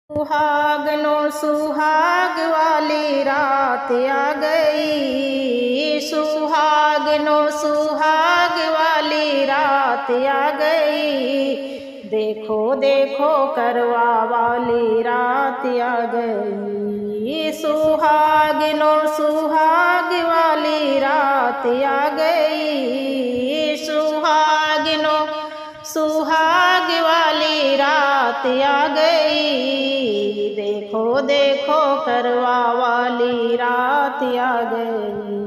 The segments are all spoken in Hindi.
सुहागनो सुहाग वाली रात आ गई, सुहागनो सुहाग वाली रात आ गई। देखो देखो करवा वाली रात आ गई, सुहागनो सुहाग वाली रात आ गई, सुहागनो सुहाग वाली रात आ गई। देखो देखो करवा वाली रात आ गई।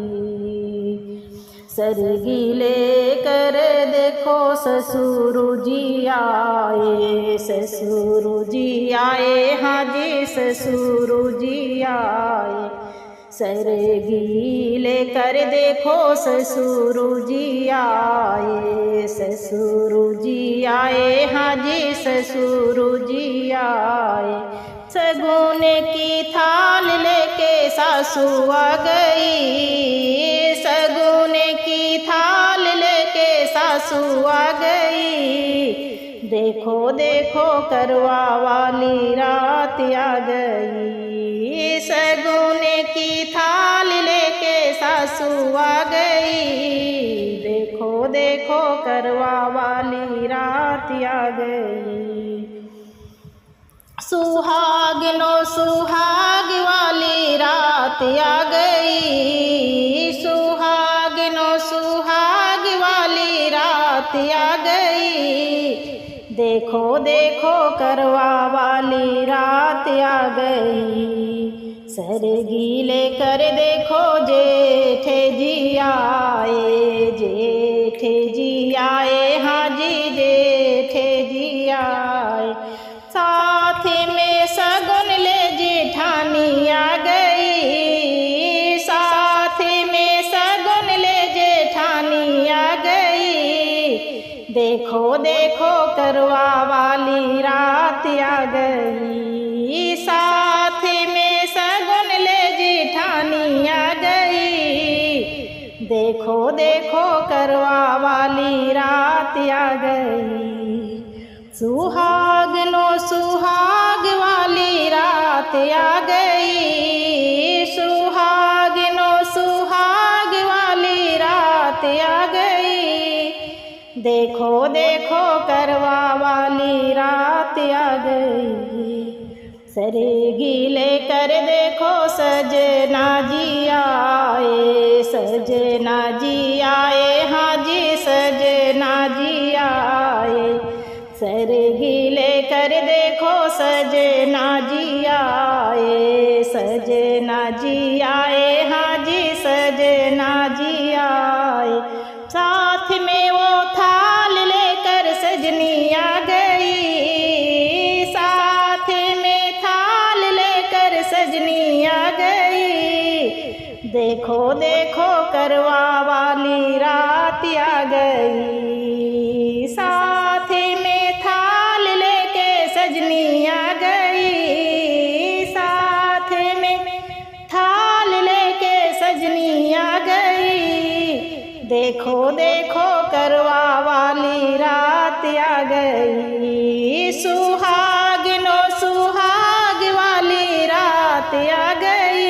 सरगी लेकर देखो ससुर जी आए, ससुर जी आए, हाँ जी ससुर जी आए। सरगी लेकर देखो ससुर जी आए, ससुर जी आए, हाँ जी ससुर जी आए। सगुन की थाल लेके सासू आ गई, सगुन की थाल लेके सासू आ गई। देखो देखो करवा वाली रात आ गई, सगुन की थाल लेके सासू आ गई। देखो देखो करवा वाली रात आ गई। सुहागनो सुहाग वाली रात आ गई, सुहागनो सुहाग वाली रात आ गई। देखो देखो करवा वाली रात आ गई। सरगी लेकर देखो जेठ जी आए, जेठ जी आए, हाँ जी जेठ जी आए। साथ में सगुन ले जेठानी आ गई, साथ में सगुन ले जेठानी आ गई। देखो देखो करवा वाली रात आ गई, साथ में सगुन ले जेठानी आ गई। देखो देखो करवा वाली रात आ गई। सुहागनो सुहाग वाली रात आ गई, सुहागनो सुहाग वाली रात आ गई। देखो देखो करवा वाली रात आ गई। सरगी लेकर देखो सजना जी आए, सजना जी आए, हाँ जी सजना जी आए। सरगी लेकर देखो सजना जी आए, सजना जी आए, हाँ जी सजना जी आए। साथ में वो थाल लेकर सजनी आ गई, साथ में थाल लेकर सजनी आ गई। देखो देखो करवा वाली रात आ गई, साथ में थाल लेके सजनी आ गई, साथ में थाल लेके सजनी आ गई। देखो देखो करवा वाली रात आ गई, सुहागनो सुहाग वाली रात आ गई,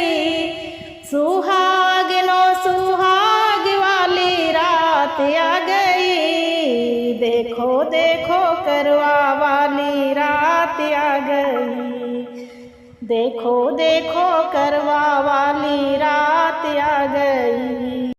सुहागनो सुहाग वाली रात आ गई। देखो देखो करवा वाली रात आ गई, देखो देखो करवा वाली रात आ गई।